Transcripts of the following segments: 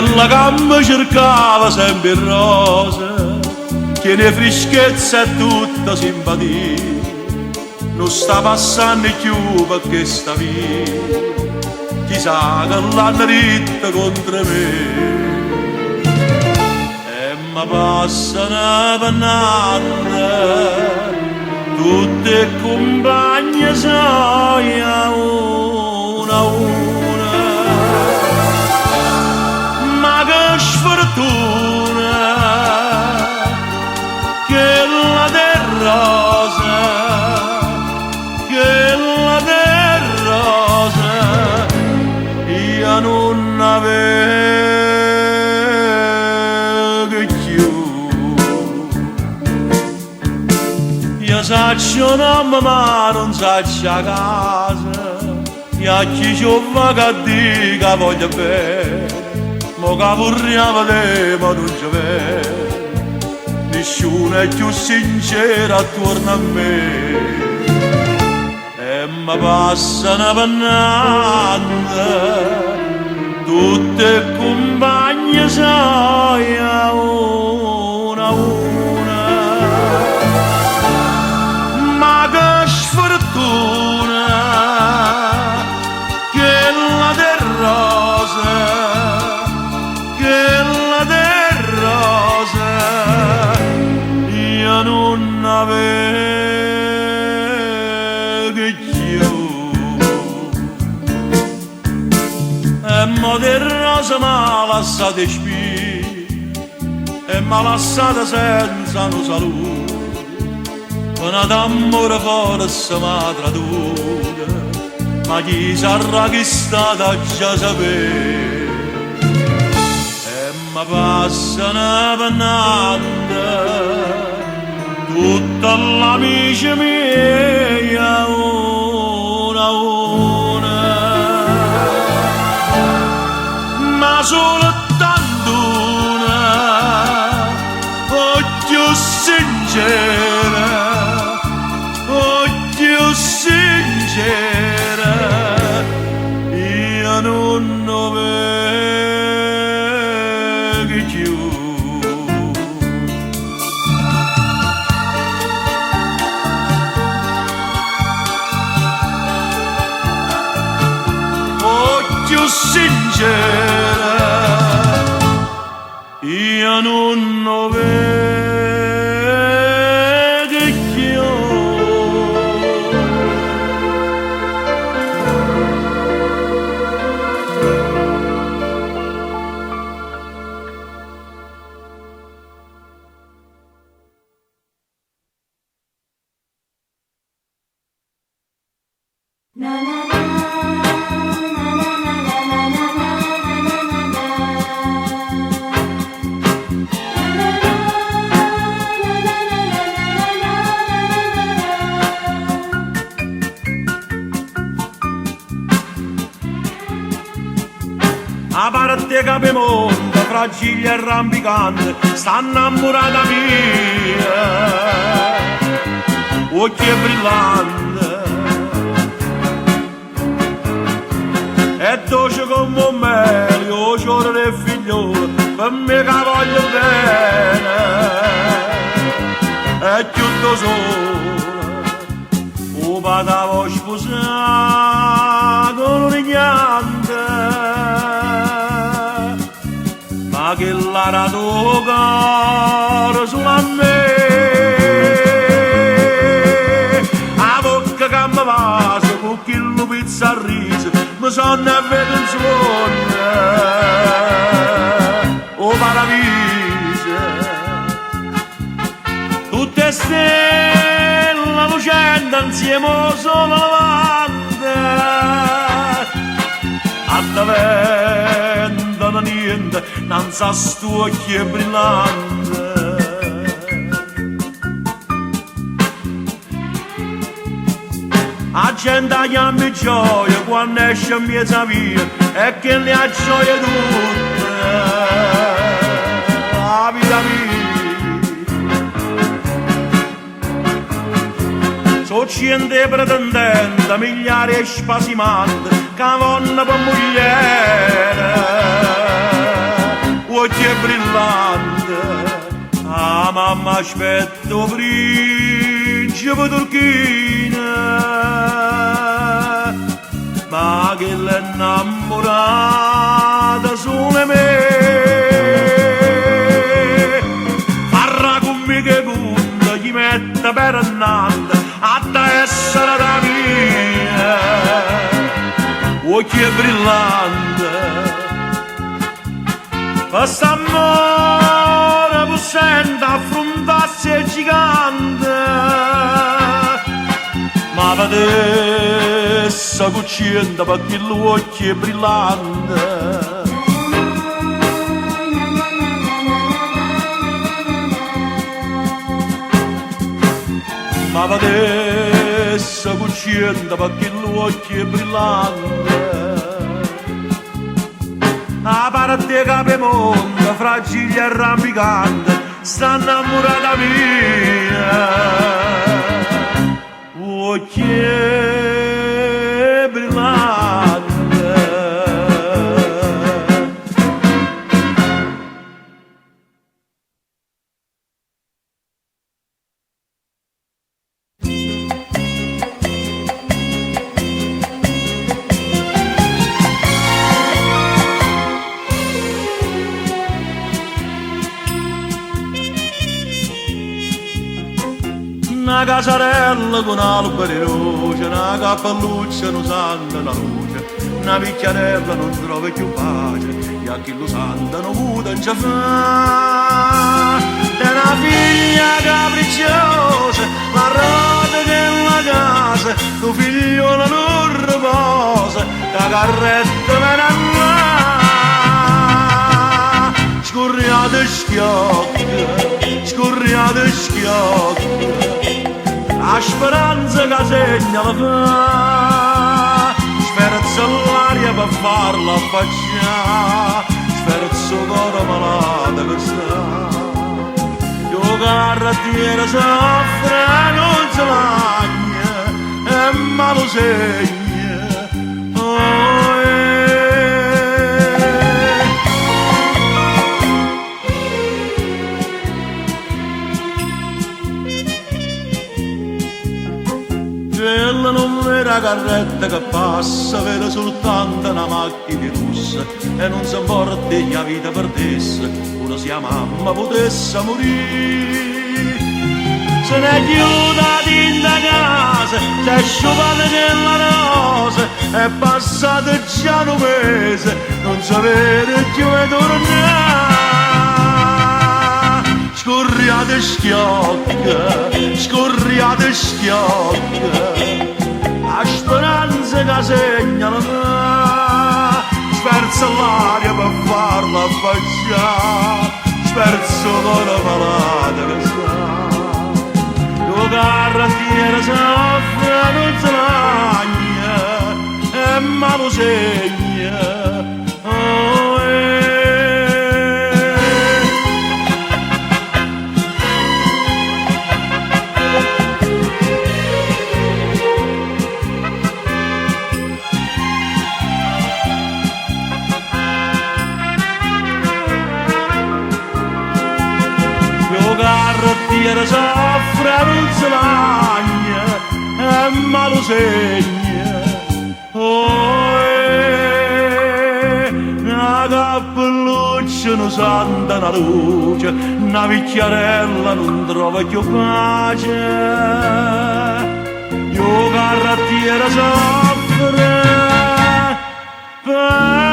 quella che mi cercava sempre in rosa, che ne freschezza e tutta simpatia, non sta passando più perché sta via, chissà che l'hanno ritta contro me. E mi passano pannate, tutte compagne soia una a una, ma che sfortuna che la rosa, che la rosa io non avevo più. Io saccio nome ma non saccio a casa, io chi ci va che dica voglio bene, mo che vorremmo te ma non ci vede, nessuno è più sincero attorno a me. E mi passano pannate, tutte compagne soia una a una, ma che sfortuna che la del rosa, che la del rosa io non avevo più. E mo del rosa m'ha lasciato spie, e m'ha lasciato senza una salute, una d'amore forse m'ha traduta, ma chi sarà che è stata già sapere. E mi passano pannate, tutta l'amici mia una a una, ma soltanto una, più sincera, più sincera, io non avevo più. Più sincera, io non lo vedo più. Na na na. A parte capimonte, fragile e rampicante, sta innamorata mia, occhi brillanti, e dolce come un mele, o ciore del figliolo, per me che voglio bene, e chiudo sola, o patavo sposato, non niente, ma che la radocare su a me, a bocca che mi passa con chi lo pizza a riso, mi sono a vedere un suono, o paradiso, tutte stelle lucendo insieme solo lavanda, a te niente, non sa sto occhio brillante. La gente chiama gioia quando esce in mezza via e che le ha gioia tutte, la vita mia. So gente pretendente, migliaia e spasimanti, che vanno per mogliere, occhi brillanti. Ah, mamma aspetto principe turchina, ma che l'è innamorata solo me. Parla con me che punta, gli mette per annante, a te essere da mia, occhi brillanti. Quest'amore possente affrontarsi è gigante, ma vedesse cucciente perché l'occhio è brillante. Ma vedesse cucciente perché l'occhio è brillante. A parte cape mondo, fragili e rampicanti, sta innamorata mia, occhi brillanti. Una casarella con alberi roce, una cappelluccia non santa la luce, una picchiarella non trova più pace, e a chi lo santa non muta in fa. È una figlia capricciosa, la rota della casa, tuo figlio non riposa, la carretta me ne va. Scorriate schiocca, scorriate schiocca, la speranza che segna la fa, sferza l'aria per farla affacciare, sferza il cuore malato che sta. Io carrettiere soffre non si lagna e me lo segna. Oh, quella non vede la carretta che passa, vede soltanto una macchina russa e non si importa che la vita perdesse, pure se la mamma potesse morire. Se ne chiuda in casa, c'è sciupata nella rosa, è passato già un mese, non sapete più e tornare. Scorriate schiocca, scorriate schiocca, la speranza che segna la fa, sferza l'aria per farla affacciare, sferza l'ora malata che sta. Io carrettiere soffre non si lagna e me lo segna. Oh, carrettiere soffre non si lagna e me lo segna. Oh, una cappelluccia non santa una luce, una picchiarella non trova più pace. Io carrettiere soffre per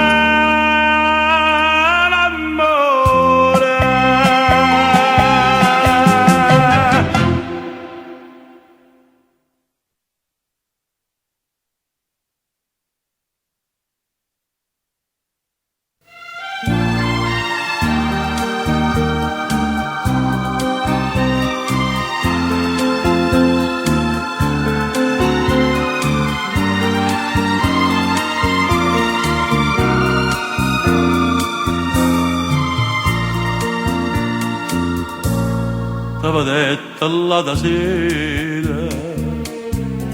t'avevo detto là da sera,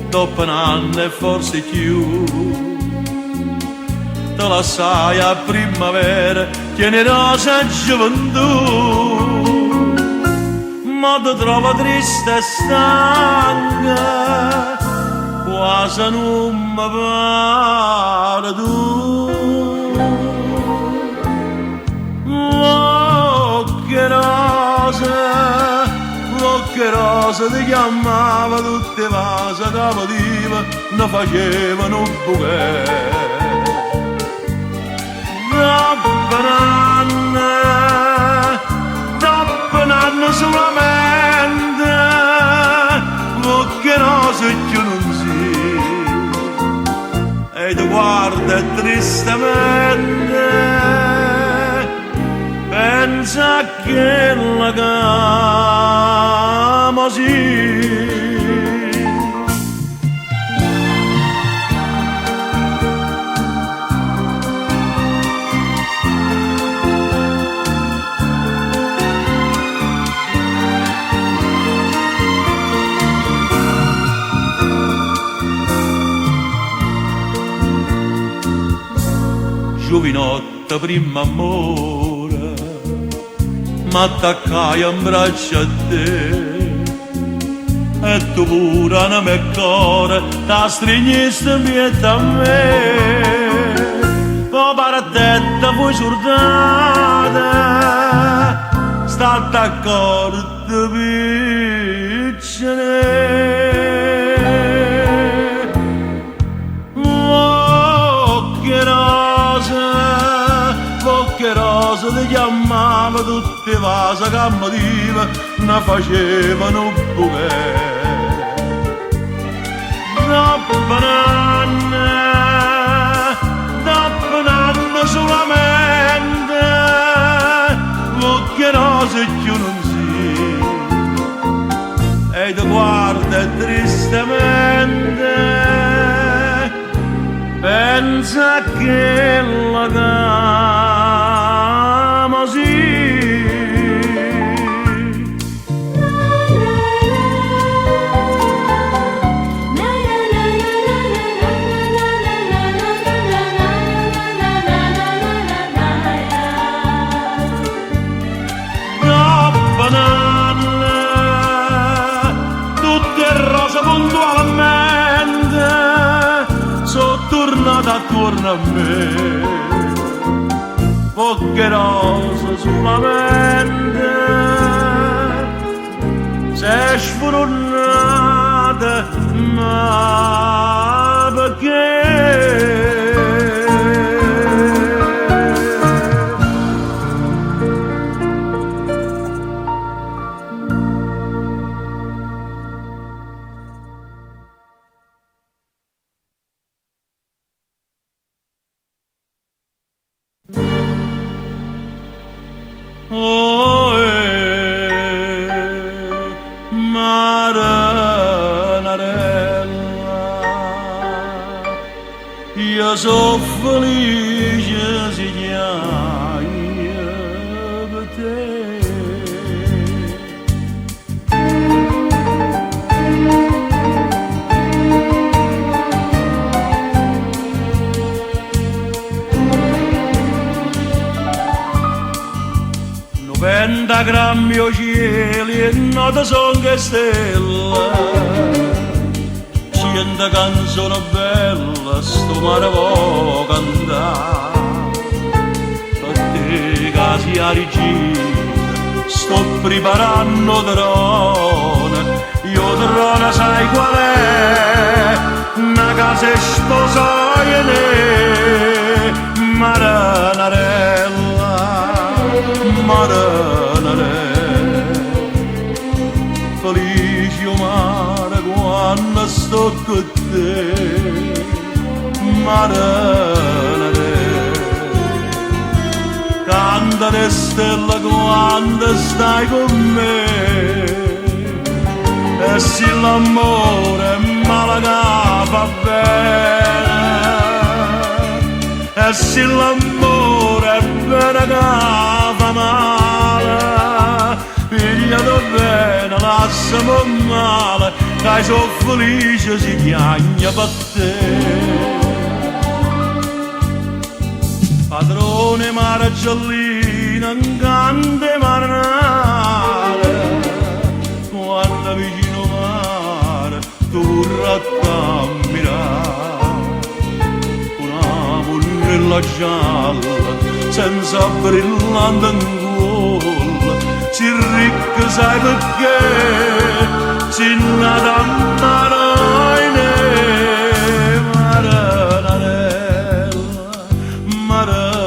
dopo un anno e forse più, te la sai a primavera, generosa gioventù, ma ti trova triste e stanca, quasi non mi pare tu. Che rosa ti chiamava, tutte vase cavativa, ne facevano un bouquet. Troppo nanne solamente, che rosa io non si, e ti guarda tristemente, pensa che la cama sì. Giovinotta prima amore, m'attaccai in braccio a te, e tu pure non mi cuore, ti stringiste mietta a me. Poi paratetta fu surdata, sta d'accordo piccine. Che rosa ti chiamava, tutte vase cammativa, ne facevano un bouquet. Troppo nanne solamente, che rosa io non si, e ti guarda tristemente, pensa che la cama sì. Tutte rose puntualmente, sono tornata attorno a me. Poche rose solamente, sei sfornata, ma perché? Io sono felice se chiami per te. Novanta grammi o cieli e note son che stelle, cento canzoni belle, sto mare può cantare. Per te che sei a regina, sto preparando trone. Io trone sai qual è? Una casa sposaia te, Maranarella, Maranarella. Felice o mare quando sto con te, Maranarella. Canta le stelle quando stai con me, e se l'amore malaga fa bene, e se l'amore è bene che fa male, pigliato bene, lasciami male, che sono felice si chiagna per te. padrone marciallina in grande marinare, quando vicino mare tu vorrà ammirare, una munnella gialla senza brillante angola, si ricca sai perché, si nata marine, marinarella, marinarella.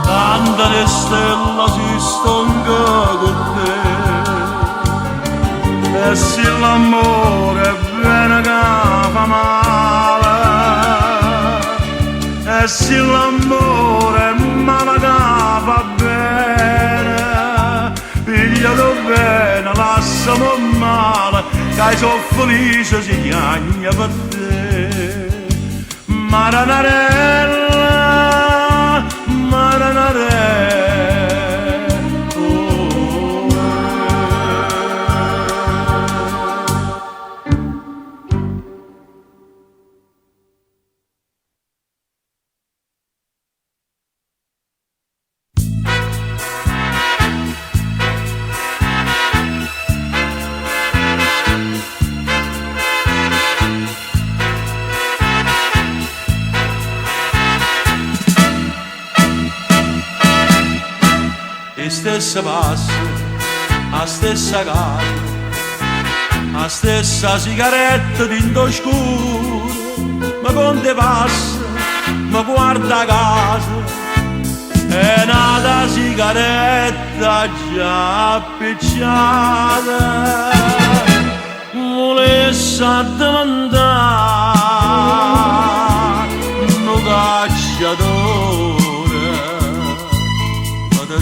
Tanta le stelle si stonca con te, e se l'amore è bene che fa male, e se l'amore è male che fa bene, piglialo bene, lasciamo male, che sono felice si chiagna per te. Marinarella, marinarella. Stessa passa, a stessa casa, a stessa sigaretta d'into scuro, ma quando passa, ma guarda casa, è nata sigaretta già appicciata, volesse addimandare, un cacciatore,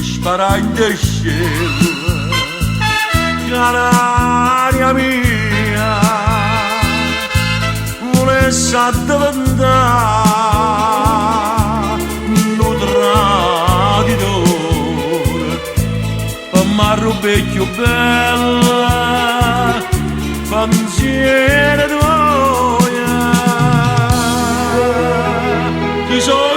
sparaglia scella, canaria mia, volesse addiventare un traditore, per m'arrubare più bella, pensiero tuoia. Chi so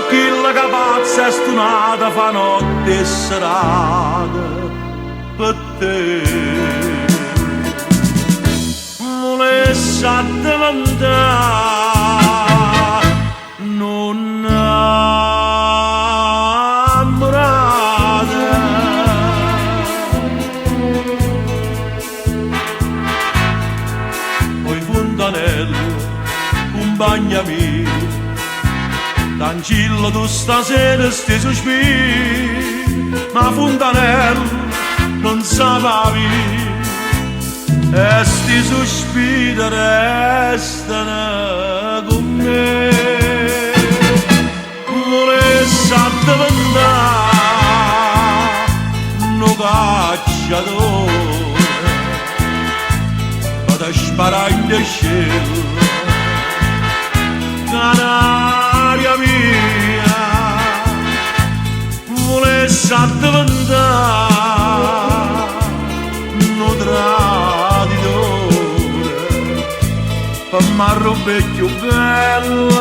chi la capazza è stunata fa notte e serata per te. Volesse addiventare non innamorata, poi fontanello, compagna mia, Tancillo tu stasera sti sospiri, ma fontanello non sapevi, e sti sospiri restano con me. Volesse addiventare un cacciatore, per sparare in cielo, canaria mia, volesse addiventare un traditore, per m'arrubare più bella,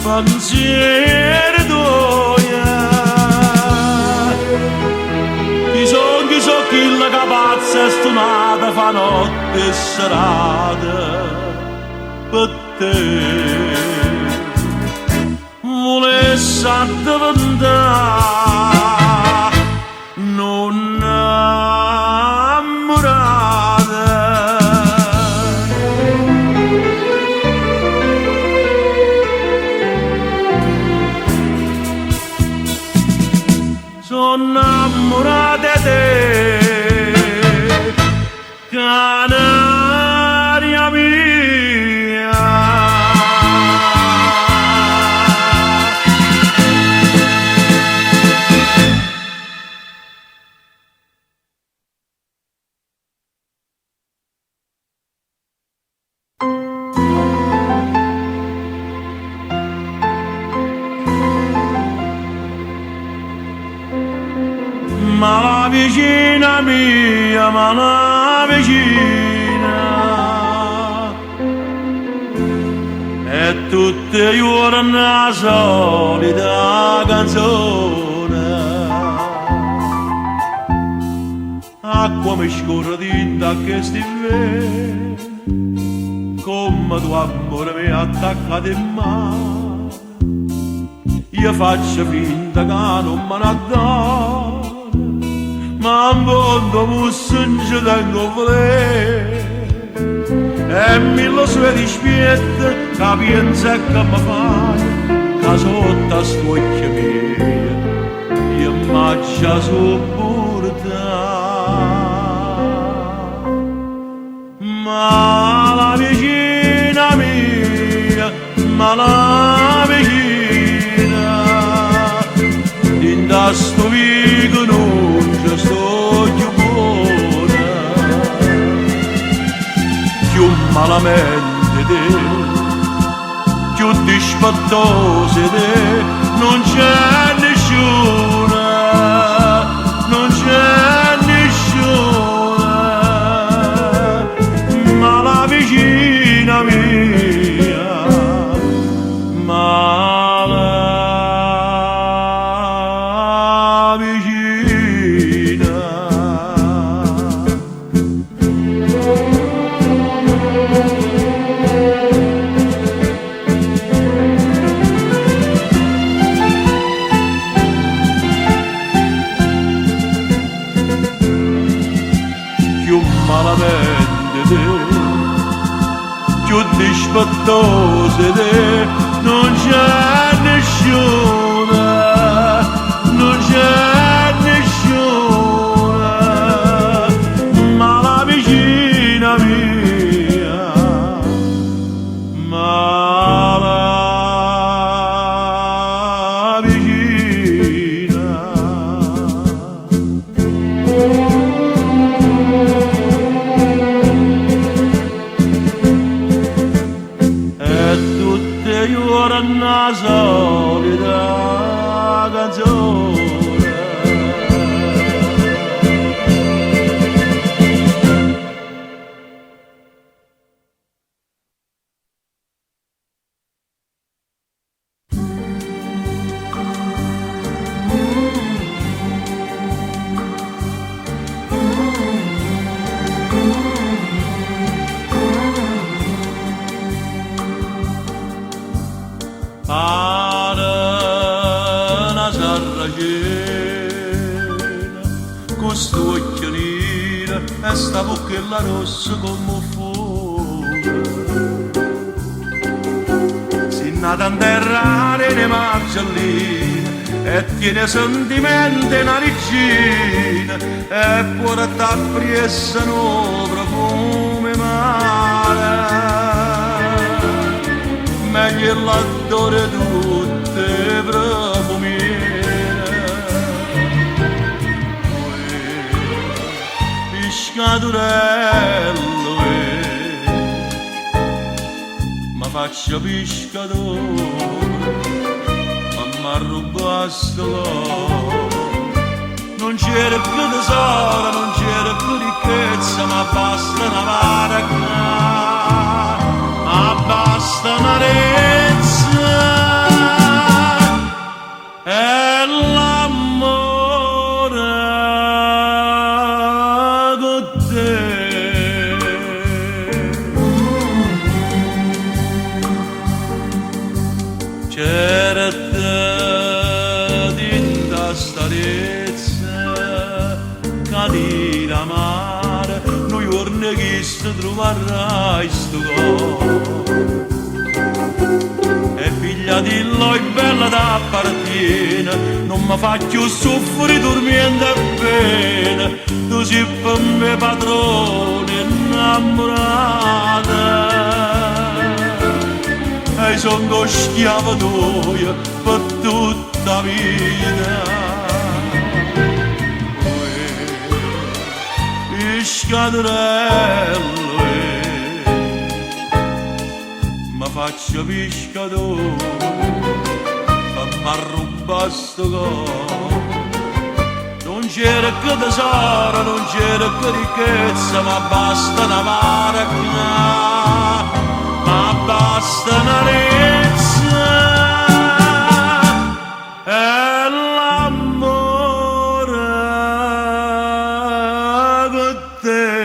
pensiero tuoia. Chi so chi la capazza è stunata fa notte e serata per te. Volesse addiventare non innamorata. Sono innamorata di te, canaria mia. vicina mia, ma la vicina, e tutte le ore la solita canzone, acqua mi scorre tinta che stivere, come tu amore mi attaccato in mano. Io faccio finta che non me ne adoro, ma in fondo musso non ci tengo a volere. E mille sue dispiette che pensa che mi fai, che sotto a sto occhio mio io m'accia sopportare. Ma la vicina mia, ma la vicina, da sto vico non ci sto più buona, più malamente te, più dispettose te, non c'è nessuna, non c'è nessuna, ma la vicina mia, ma più dispettose te, non c'è nessuna, non c'è nessuna, ma la vicina mia, ma la vicina. Una solita canzone. Con sto occhio nero e sta bocchella rossa come fuoco, si nata in terra ne marcellina e tiene sentimenti una regina e può portare pressa no profumo male, meglio l'adore tutte profumine. Pescatorello, ma faccio pescatore, ma m'arrubasto l'oro. Non c'era più tesoro, non c'era più ricchezza, ma basta una baracca, ma basta una rezza e l'amore con te. C'era te dinta sta rezza che di l'amare noi giorni che si troverai sto cuore. E figlia di loi bella da partire, non mi faccio soffrire dormendo bene, tu sei per me padrone innamorata, e sono schiavo tuo per tutta la vita. Pescatorello, ma faccio pescatore, ma m'arruba sto cuore. Non c'era che tesoro, non c'era che ricchezza, ma basta una barca, ma basta una rezza e l'amore con te.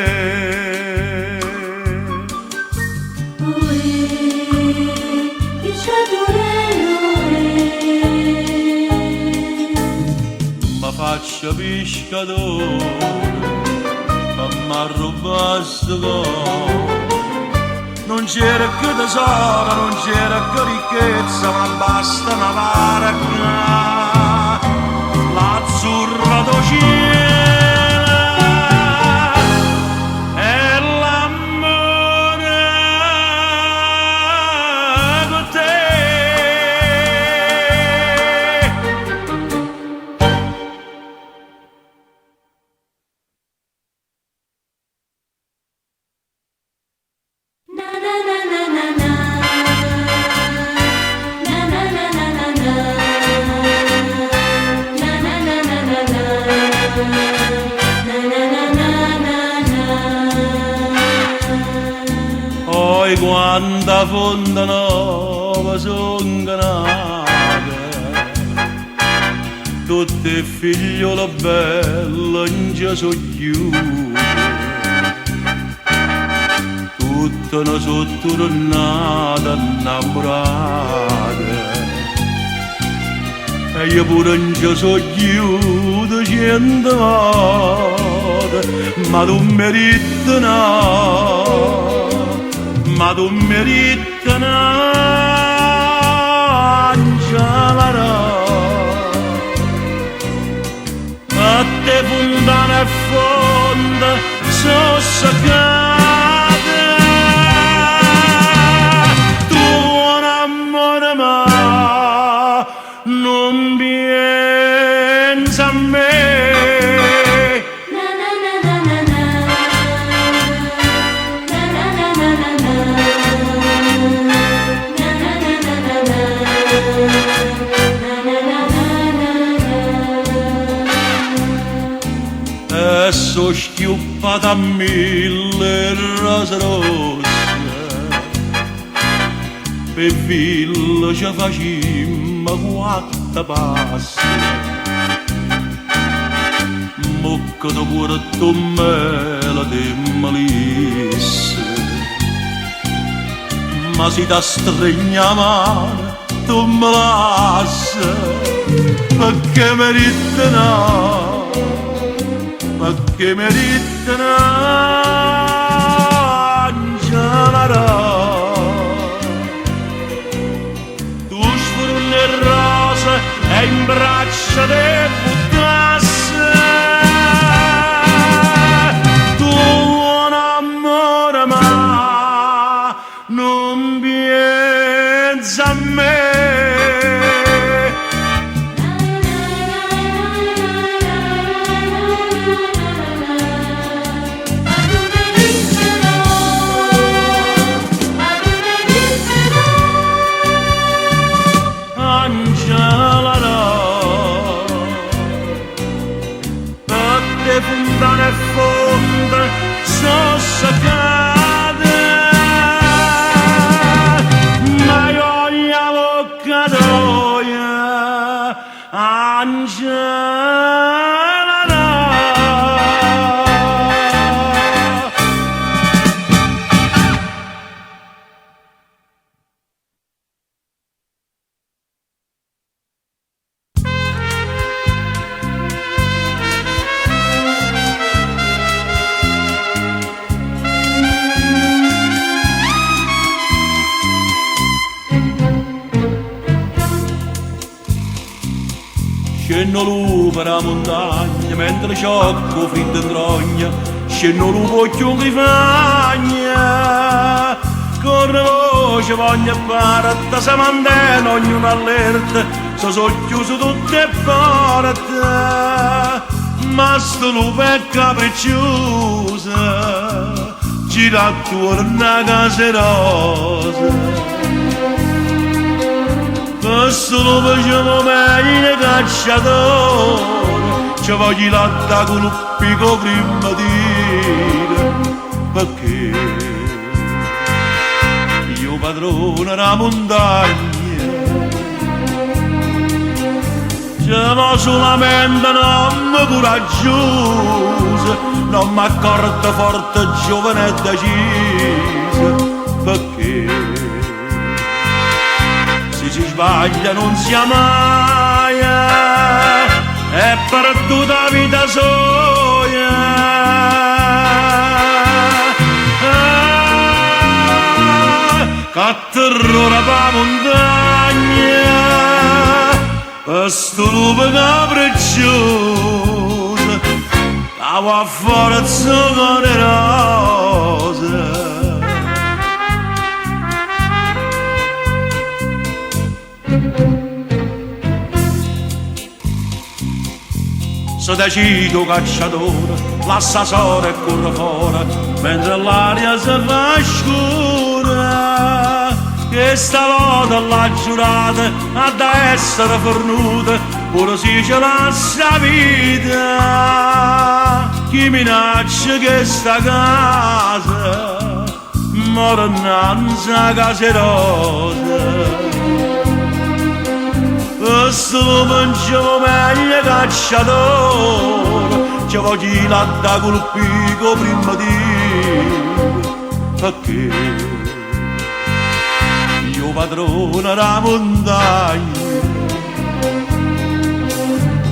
Ma faccia pescatore, ma m'ha rubato sto cuore. Non c'era che tesoro, non c'era che ricchezza, ma basta una barca, l'azzurra do cielo e l'amore con te. Poi quanta fonda nuova son nate, tutte figliole belle in già so chiuse, tutte ne so tornate innamorate, e io pure in già so chiuso 100 volte, ma tu meriti no. Ma tu meriti un'angela, a te fondana e fonda sono saccate, tu un amore ma non pensa a me. E so schiuppata a 1000 rose rosse, per villa ci facimmo 4 passi, mocca da pure tu me la demolisse, ma si da stregna mano tu me lasci, perché merita no. Perché merita un'angela, tu sfurni e rose e in braccia te buttassi, tu un amore ma non pensa a me. Fontane e fonde sono saccate, ma io gli avvocatoia Angela. Scendo lu per la montagna, mentre sciocco fritto in trogna, scendo lu pocchio di fagna, corre voce, voglio fare, se mantene ognuno allerta, so chiuso tutte le porte, ma sto lupo è capriccioso, gira attorno a casa rosa. Questo lo facciamo meglio cacciatore, ci voglio latta con un picco prima di dire perché io padrone della montagna siamo solamente un'uomo coraggioso, non mi accorto forte, giovane e deciso, perché se si sbaglia non si mai, è perduta la vita soia. Che terrore per la montagna, questo lupo capriccioso, la va forza con le rose. Se decido cacciatore, lascia sole e corre fuori, mentre l'aria si fa scura. Che stavolta l'ha giurata ad essere fornuta, pure si ce lascia vita. Chi minaccia che sta casa, muore innanzi a caserosa. Questo mangiamo meglio cacciatore, ci voglio latta col picco prima di perché padrone della montagna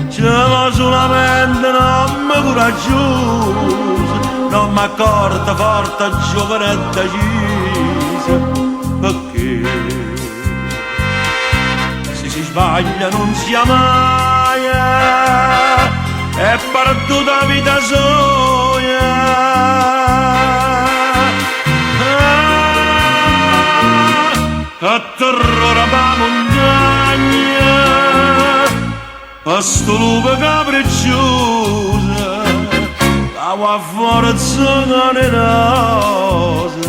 c'è solamente un uomo coraggioso, non mi accorto forte, giovane e deciso, perché se si sbaglia non si mai, è perduta la vita soia. Che terrore per la montagna, questo lupo capriccioso, la va forza con le rose.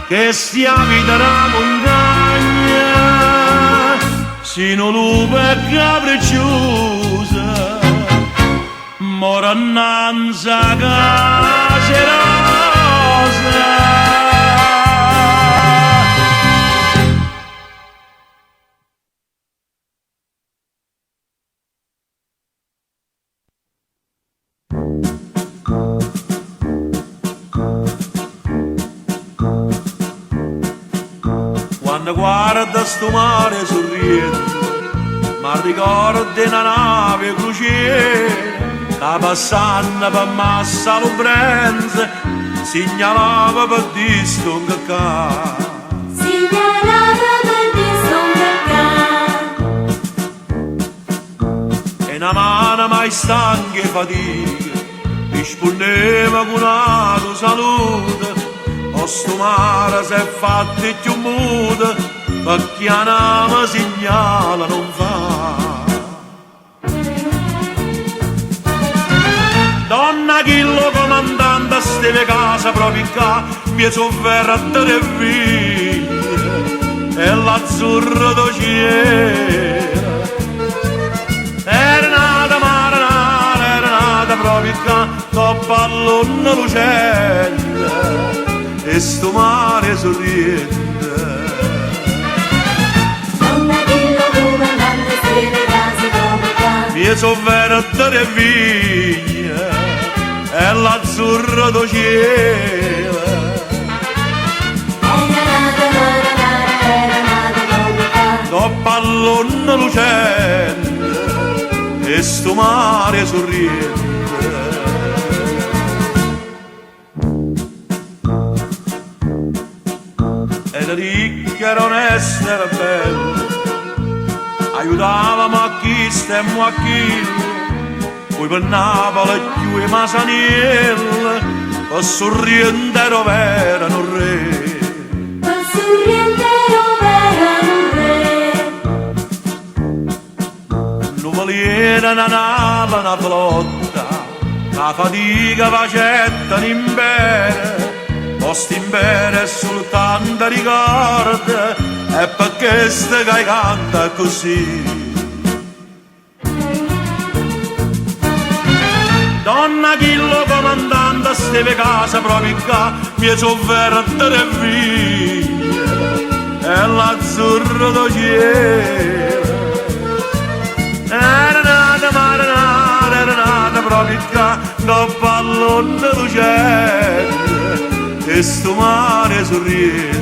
Che stia vita della montagna, sino lupo e capricciosa, mora innanzi a caserosa. Quando guarda sto mare sorridente, ma ricorda una nave crociera che passando per Massa Lubrense segnalava per disto un cacà. Segnalava per disto un cacà. E una mano mai stanca e fatica rispondeva con una salute. Sto mare si è fatto più muto perché la nave segnala non fa. Donna Chillo comandante steve casa proprio qua, mi sofferra a te via e l'azzurro d'ociera era nata marinara, era nata proprio qua con pallone lucente e sto mare sorridente. Donna Chillo comandante steve casa proprio qua, mi sofferta e via e l'azzurro d'ociera era nata marinara, era nata proprio qua, con pallone lucente e sto mare sorridente. Era ricca, era onesta, era bella, aiutavamo a chi stemmo a chi, poi per Napoli più e Masaniel, o sorriente rovera un re, il sorriente era un re. l'uvaliera una nave, una flotta, la fatica facetta l'imbere, posti in bere soltanto ricorda, e perché ste che canta così. Donna Chillo comandante steve casa proprio qua, mi sofferta e via, e l'azzurro do cielo. Era nata proprio qua, do pallone lucente, e sto mare sorriente.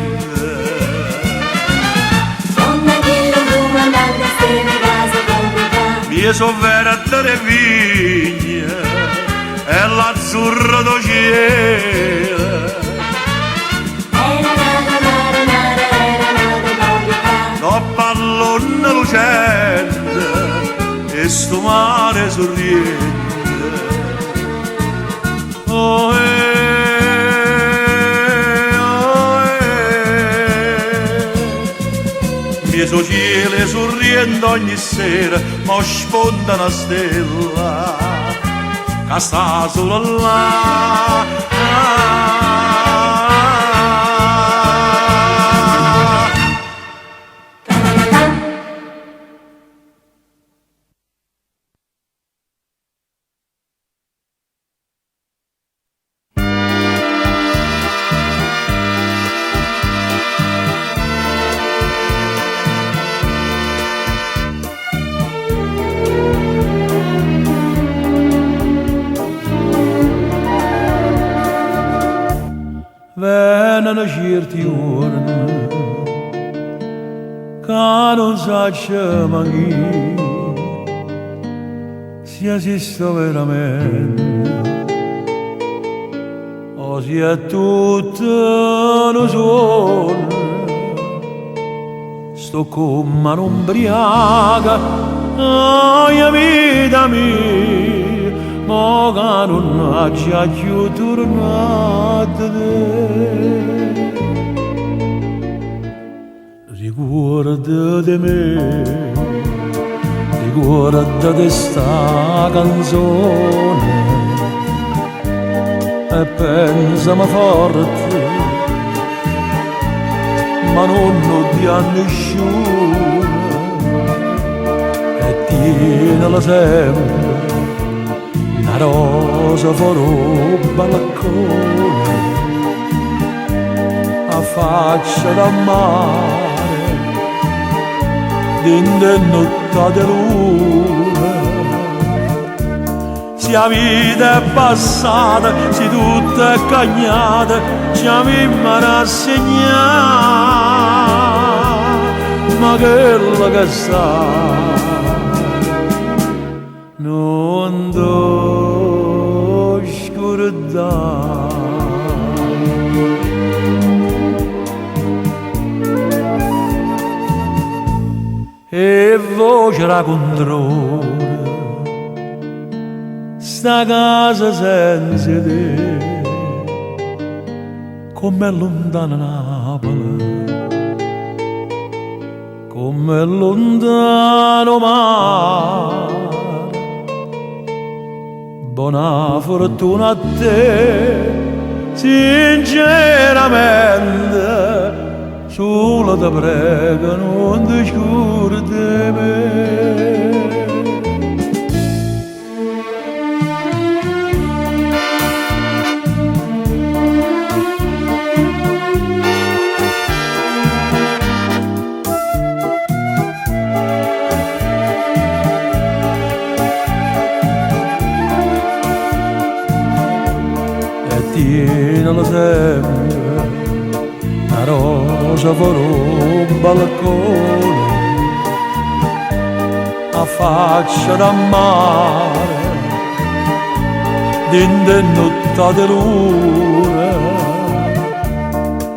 Donna Chillo comandante steve casa proprio qua, Mi sofferta e vigna, e l'azzurro do cielo. era nata proprio qua. Do pallone lucente e sto mare sorriente. Oh, mie cielo sorriendo ogni sera, ma sponda una stella che sta solo là. Venen certi giorni che non saggio mai se esisto veramente o se è tutto un sogno. Sto come un'ubriaca, mia vita mia, ma che non ha già più tornato. Ricorda di me, ricorda di sta canzone e pensami forte, ma non di a nessuno, e tienila sempre una rosa fuori il balcone, a faccia da mare, dentro notte di luna. Se la vita è passata, se tutto è cagnata, ci avevamo rassegnato, ma quella che sta non do scordare. E voce raccontrone, sta casa senza te, com'è lontana Napoli, com'è lontano mare. Buona fortuna a te, sinceramente, solo ti prego non ti scordi me. Tienila sempre una rosa fuori un balcone, a faccia da mare, dentro notte di luna.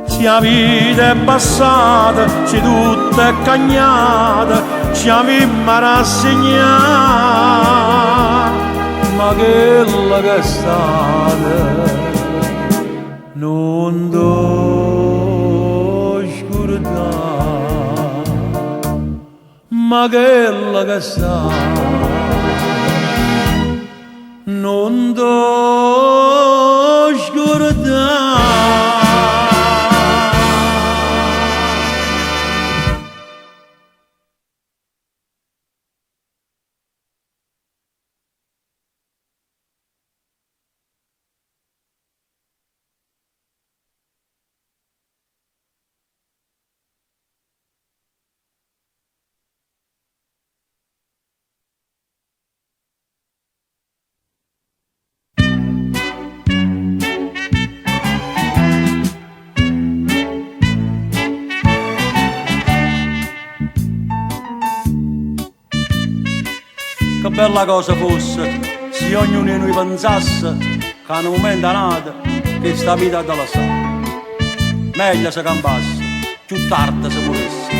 Se la vita è passata, se tutto è cagnata, ci avevamo rassegnato, ma quella che è stata non do scordare, ma che la che sa, non do scordare. Che bella cosa fosse se ognuno di noi pensasse che a un momento è nata che sta vita da la sa. Meglio se campasse, più tardi se volesse.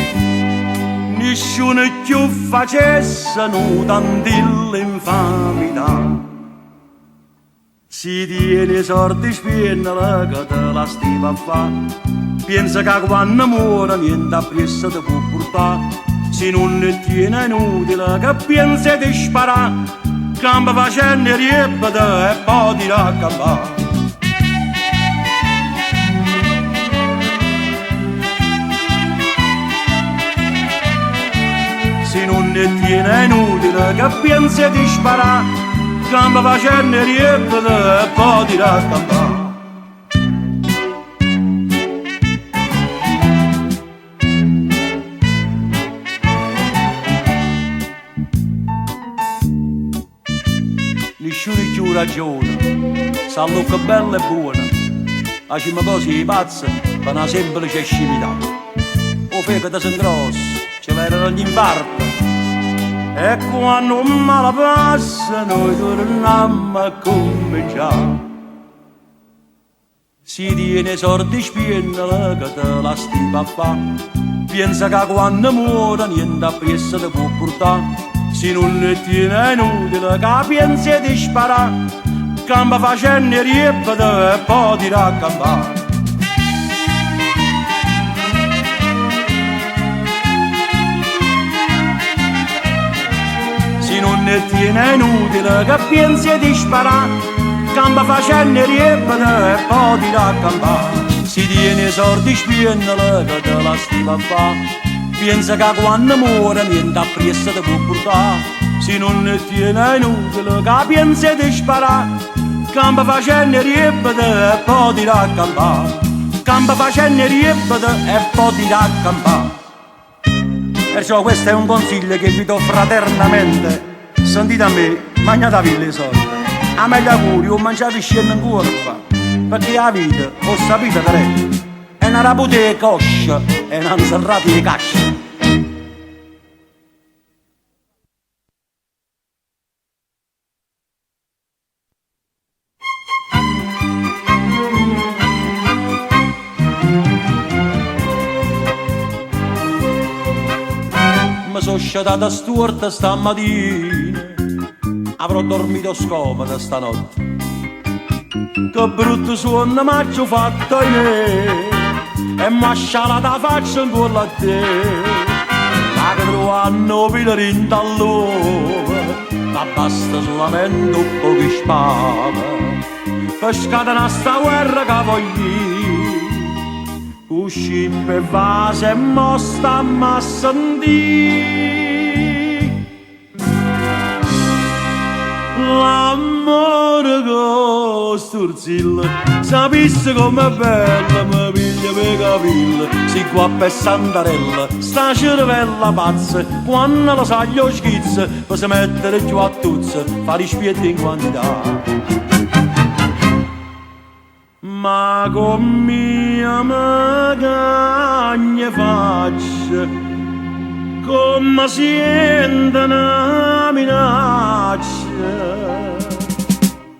Nessuno più facesse nuda l'infamità. Si tiene i sordi spiennala che te la stiva a fa. Pensa che quando muore niente appresso ti può portare. Se non ne tiene inutile che pensi di sparare, campa facendo e ripete e poi ti raccampare. Se non ne tiene inutile che pensi di sparare, campa facendo e ripete e poi ti raccampare. Nessuno più ragione, sa che bella e buona, facciamo cose di pazze per una semplice scimità. O fegato sono grosso, ci verranno gli infarti, e quando un male passa noi torniamo a cominciare. Si tiene sordi spiennala che te la stiva a fa, pensa che quando muore niente appresso ti può portare. Se non ne tiene inutile che pensi di sparare, campa facendo e ripete e poi ti raccampare. Se non ne tiene inutile che pensi di sparare, campa facendo e ripete e poi ti raccampare. Si tiene sordi spiennala che te la stiva a fa, pensa che quando muore niente appresso ti può portare. Se non ne tiene inutile che pensi di sparare, campa facendo e ripete e poi ti raccampare. Campa facendo e ripete e poi ti raccampare. Perciò questo è un consiglio che vi do fraternamente. Sentite a me, mangiatevi le soldi. A meglio auguri o mangiate scena in curva, perché la vita, ho sapete tre, è una raputa di coscia e una insalata di cascia. Mi sono sciatata storta stamattina, avrò dormito scomoda stanotte. Che brutto suono mi ho fatto io, e mi ha scialato la faccia ancora a te. Ma che trovano pilarin dall'uovo, ma basta solamente un po' di spava per scatenare sta guerra che voglio. Uscì per vase e mo stamma a sentire l'amore con sturzilla. Sapesse com'è bella, mi piglia per capilla. Si qua per Santarella, sta cervella pazza, quando la sa gli schizza, per si mettere giù a tuzza, fa gli spietti in quantità. Ma con mia magagna faccia, come sente una minaccia,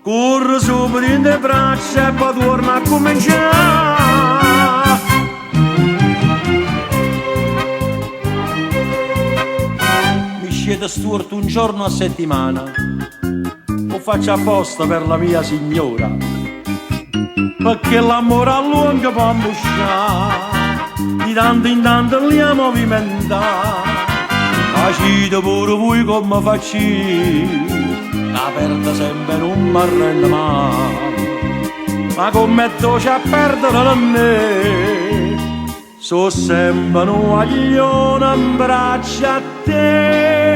corre sopra in le braccia e poi torna a cominciare. Mi scende storto un giorno a settimana, lo faccio apposta per la mia signora. perché l'amore a lungo può ambusciare, di tanto in tanto li a movimentare, facite pure voi come facci, la perde sempre non mi arrende mai, ma come dolce a perdere da me, so sempre un guaglione in braccia a te.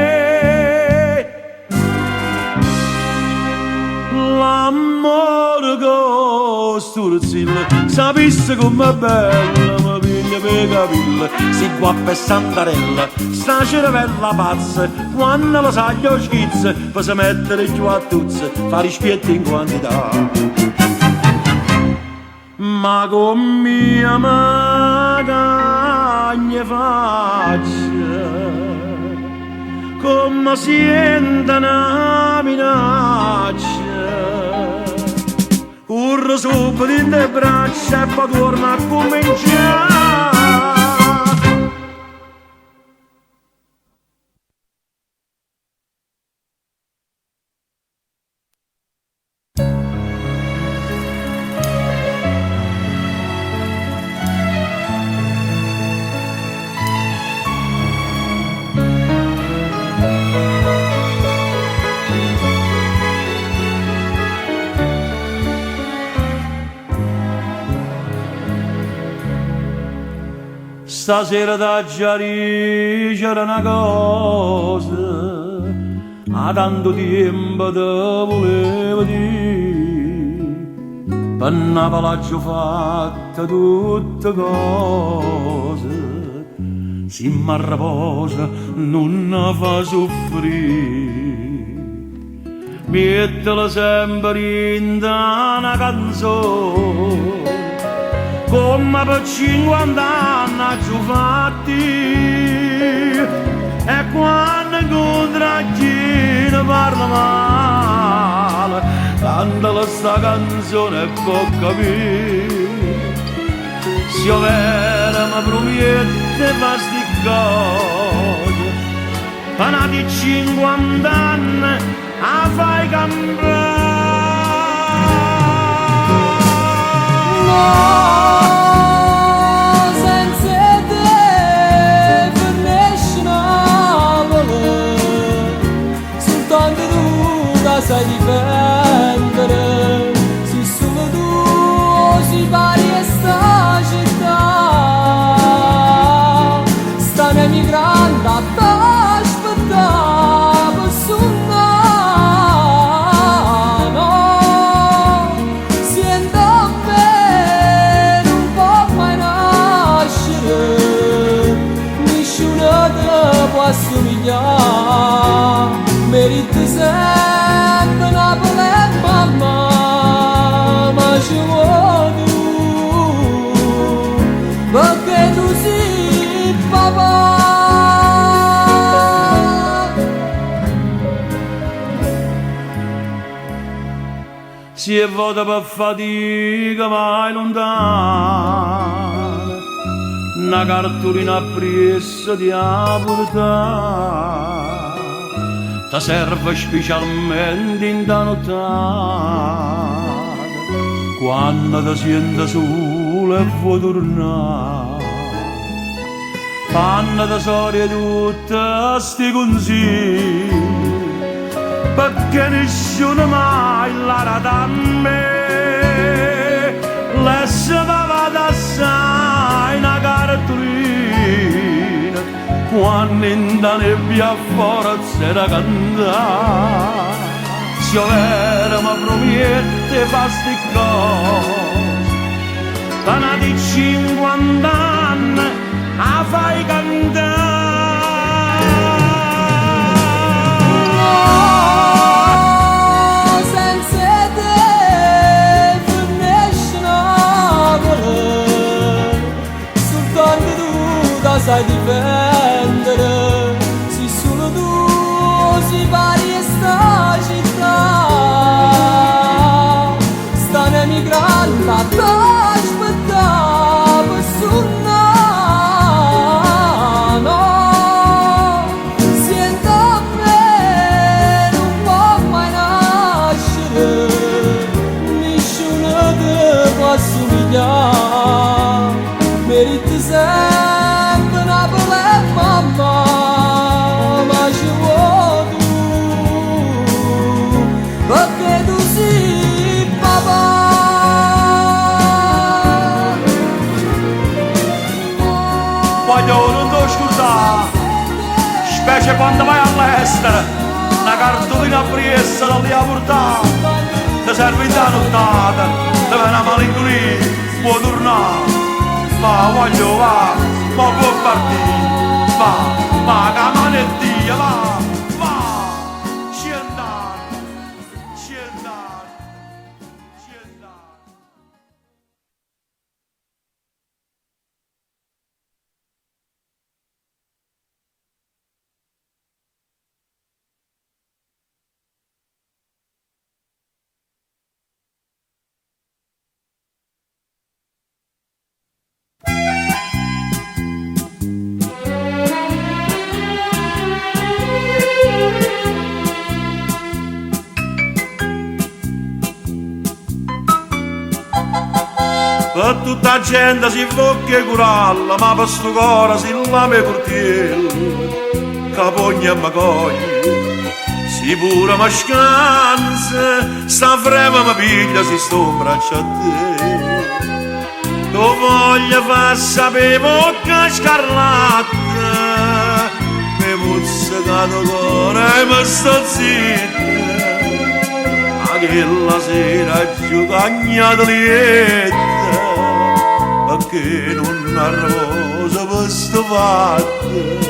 L'amore con sturzilla, sapesse com'è bella, mi piglia per capilla, si qua per Santarella, sta cervella pazza, quando lo sa gli schizzi, per si mettere giù a tuzze, fa rispetto in quantità. Ma con mia magagna faccia, come sente una minaccia, corro subito in le braccia e poi torno a cominciare. Stasera da Giari c'era una cosa, a tanto tempo te volevo dire, per Napoli ho fatto tutte cose, se mi riposa non ne fa soffrire, mettila sempre in una canzone, come per 50 anni ci ho fatti, e quando incontra chi ne parla male, cantala sta canzone e può capire, se io vera mi promette fa sti cose, ma di 50 anni a fai cambiare. Sai difendere, se solo tu si pari a sta città, stanno emigrando a t'aspettare per suonare, no, siento bene un po' mai nascere, nessuno te può assomigliare, meriti sempre Napoli e mamma, ma ci vuoi tu, perché tu sei papà. Si è vota per fatica mai lontana, una cartolina appressa di portare, ti serve specialmente in da nottata, quando ti senti solo e vuoi tornare, fanno tesori tutti sti consigli, perché nessuno mai l'ha dato a me, lasciava assai una cartolina, quando in da nebbia forza era cantare, se io vera mi promette fa sti cose, dana di 50 anni a fai cantare. Sai difendere, se solo tu si pari a sta città, stanno emigrando a t'aspettare per suonare, no. in appriessa da lì a portare, ti serve in da nottata, ti viene una malinconia, può tornare, ma voglio va, ma può partire, ma che manettia, va, scendere, scendere, scendere. Per tutta la gente si voglia curalla, ma per sto cuore si lame cortiello, capogna e macoglie, si pure ma scansa, sta frema mi piglia, si sto in braccio a te. Tu voglia far sapere bocca scarlatta, mi muzzica il cuore e mi sto zitta, quella sera giocagna lieta, perché non arrosa per sto fatto,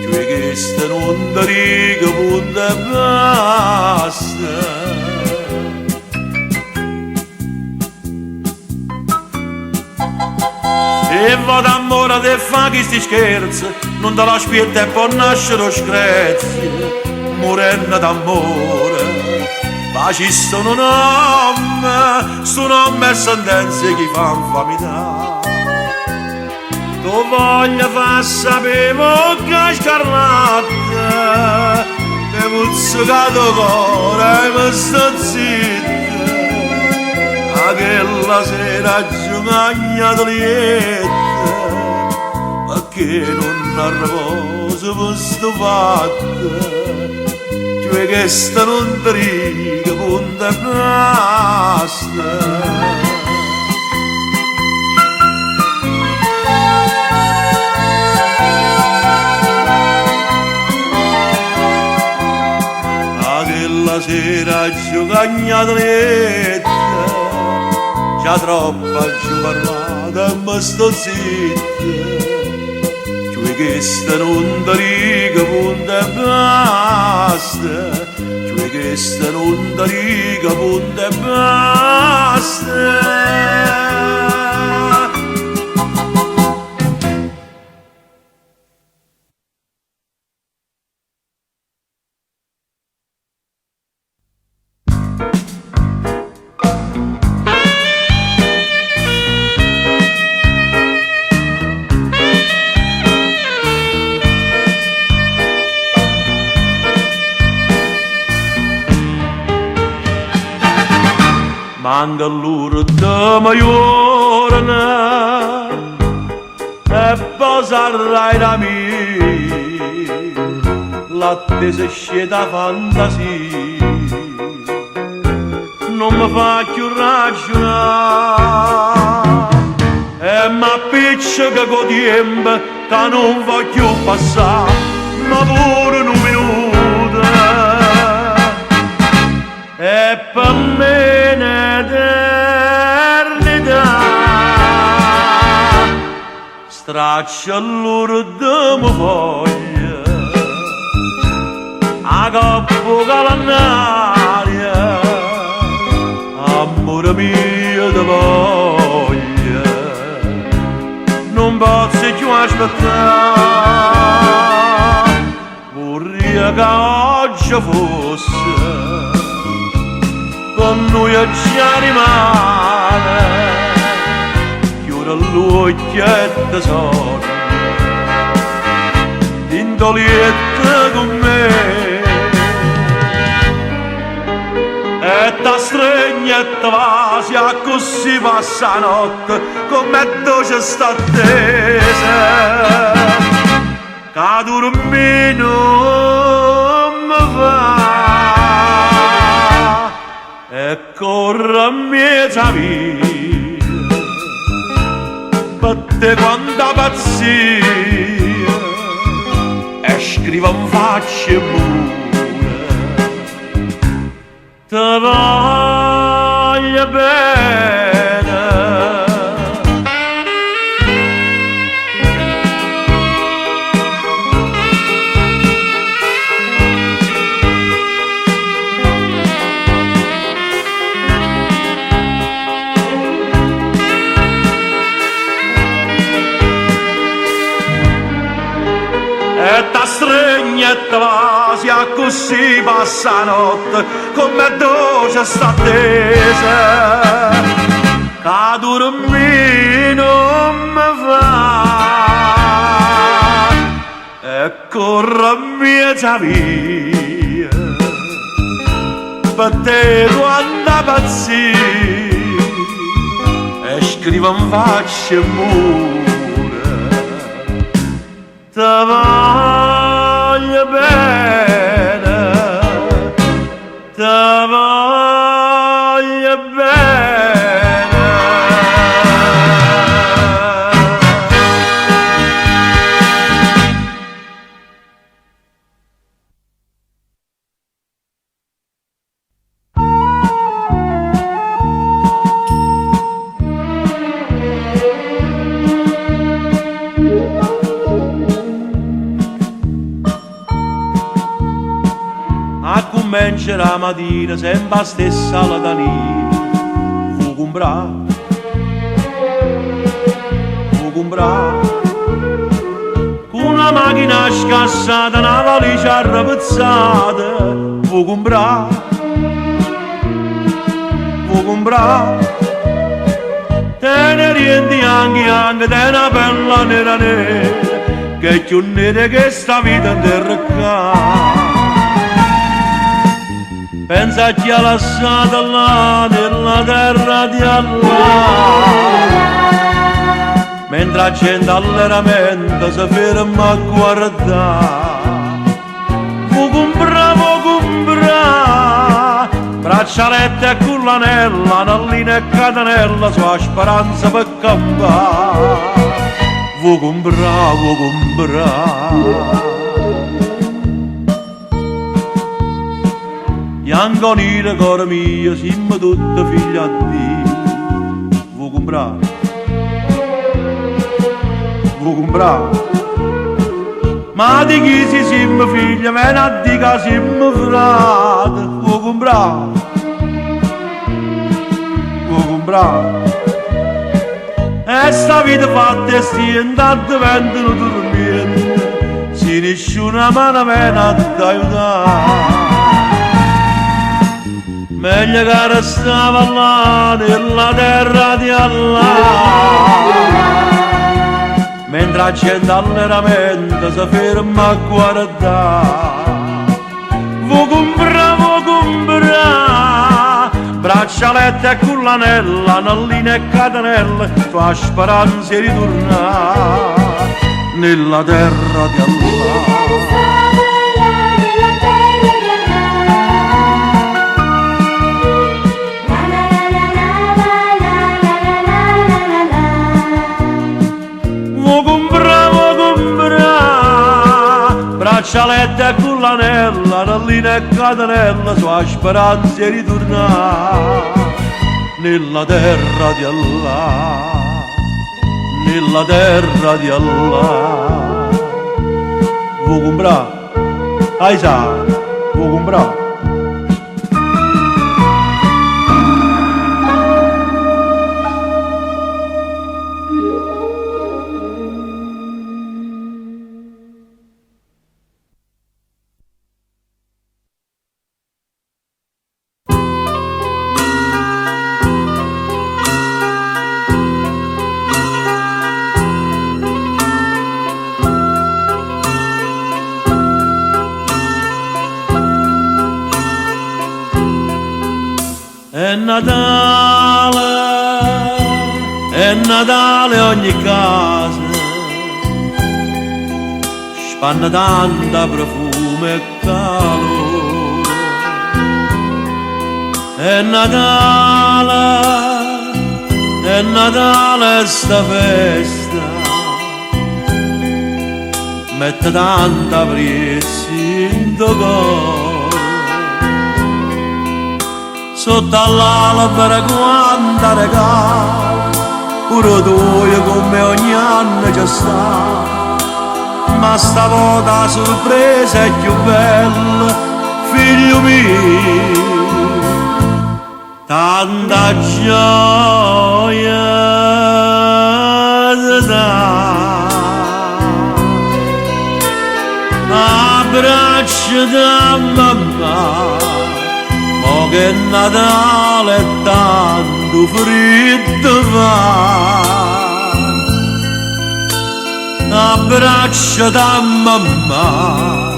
cioè che sta non da riga punta e basta. E vado amore te fa che sti scherzi, non te lasci più tempo a nascere o screzzi, morendo d'amore. Ma ci sono nome e sentenze che fanno famità. Tu voglia far sapere bocca scarlatta, mi muzzicato cuore e mi sto zitta, quella sera giocagna lieta, perché non arrosa per sto fatto, cioè che sta non ti riga punta e basta. Quella sera giocagna lieta, già troppo ci parlata e mi sto zitta, cioè che sta non ti riga punta e basta, cioè che sta non ti riga punta e basta. Manca l'ora da maiorana e poi sarrai da me, l'attesa esce da fantasia, non mi fa più ragionare e mi appiccica con tempo che non voglio passare, ma pure un minuto. E per me un'eternità, straccia l'ora di mia voglia, a coppa calendaria, amore mio di voglia, non posso più aspettare, vorrei che oggi fosse con noi già rimane, chiude l'occhietto sogno, indolietta con me, e ta stregna e ta vasia, così passa la notte, come dolce sta attesa, che dormire non mi fa. E corre a mezza via, batte quanta pazzia, e scrive in faccia mura, Te voglio bene. E ta stregnetta va, si così passa notte, come dolce sta attesa, che dormire non mi fa, e corre via via, per te quando pazzi, e scrivo in faccia e mura. Te voglio bene, te voglio bene. A comincia la mattina sempre la stessa latanina, fucumbra, con una macchina scassata, una valigia arrapezzata, fucumbra, te ne rienti anche te una bella nera nera, che è più nera che sta vita in terra qua. Pensa a chi ha lasciato là nella terra di Allah, mentre la gente alleramento si ferma a guardare. Vuoi comprare, braccialette e cullanella, annellina e catenella, sua speranza per campare. Vuoi comprare. Bianco nero cuore mio, siamo tutti figli a Dio. Vuoi comprare? Ma di chi si siamo figli, vieni a dire che siamo frati. Vuoi comprare? E sta vita fatta e stia intanto vendono dormendo, se nessuna mano viene ad aiutare. Meglio che restava là nella terra di Allah, mentre la gente alleramento si ferma a guardare. Vuoi comprare, braccialette e cullanella, annellina e catenelle, tua speranza di ritornare nella terra di Allah. Braccialette e cullanella, annellina e catenella, sua speranza di ritornare nella terra di Allah, nella terra di Allah. Vuoi comprare? Aisa, vuoi comprare? È Natale ogni casa, spanna tanta profumo e calore. È Natale sta festa, mette tanta brezza in tuo cuore. sotto all'albero quando regala, pure tu come ogni anno ci sta. Ma stavolta la sorpresa è più bella, figlio mio, tanta gioia ti dà. Abbraccio da mamma, mo che Natale è tanto freddo va. Abbraccio da mamma,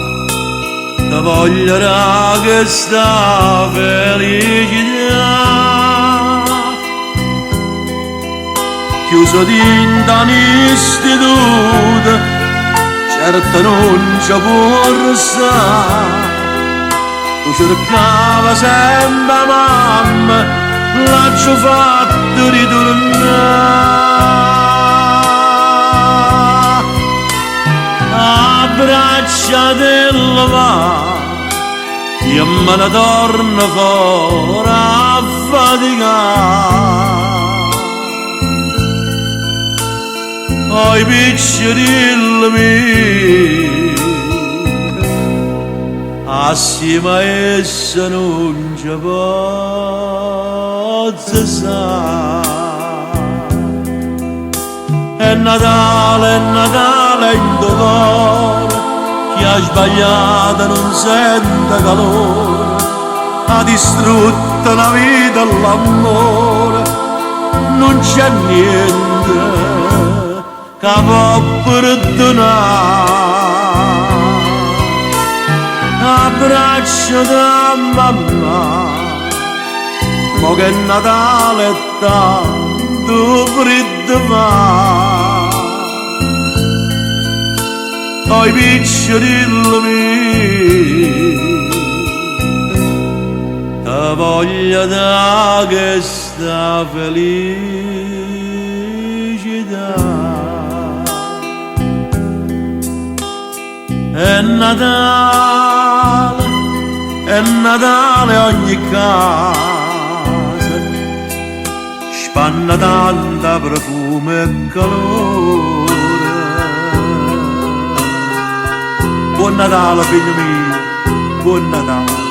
ti voglio che sta felicità. Chiuso dentro un istituto, certo non ci può restare. Tu cercava sempre mamma, l'ho fatto ritornare. Abbracciatelo va, io me ne torno fuori a faticare. Oi piccirilli miei, assieme a essa non ci posso stare. È Natale in tuo cuore, chi ha sbagliato non sente calore, ha distrutto la vita e l'amore, non c'è niente che può perdonare. Abbraccio da mamma, mo che Natale è tanto freddo va. Oi piccirilli miei, ti voglio da che sta felicità. È Natale ogni casa, spanna tanta profumo e calore. Buon Natale figlio mio, buon Natale.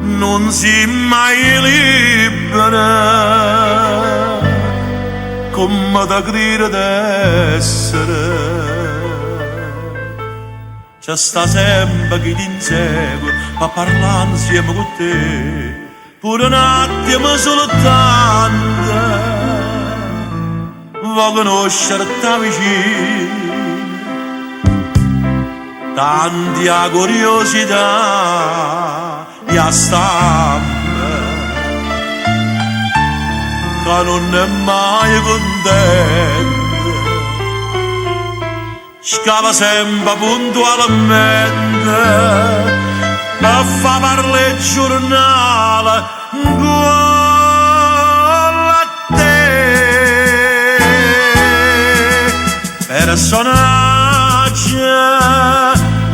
Non si mai libera, come da credere d'essere. C'è sta sempre chi ti insegue, ma parlare insieme con te, pure un attimo soltanto, vuoi conoscere da vicino. Tanti a curiosità e a stampa, che non è mai contento, scava sempre puntualmente e fa parlare il giornale con te. Personaggio,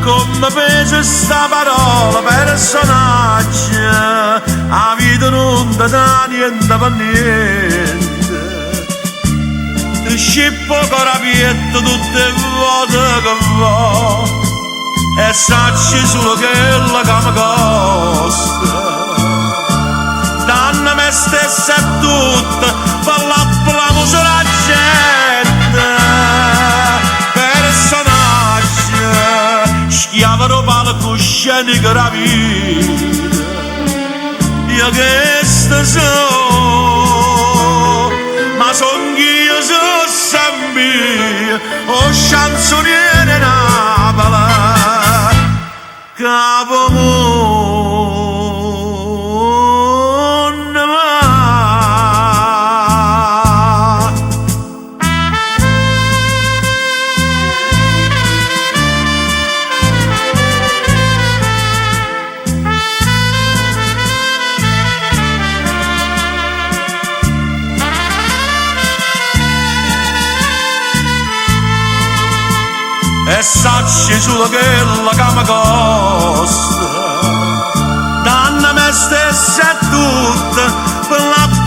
come pesa sta parola, personaggio, la vita non ti dà niente per niente. Ti scippo corapietto tutte le volte che va e sacci solo quella che mi costa. Danna me stessa e tutta, per l'applauso la gente. Personaggio, scegli che la vita io che sto so ma son io so sempre o chanzoniere Napoli capo mondo e sacci solo che la cama costa danna me stessa e tutta per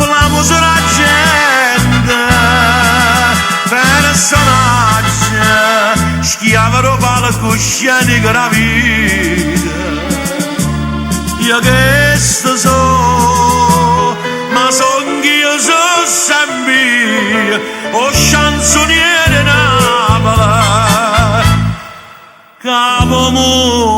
la musica gente personaggi schiavano palco sceni che la vita io che sto so ma son io so sempre o chanzoniere Napoli capo mondo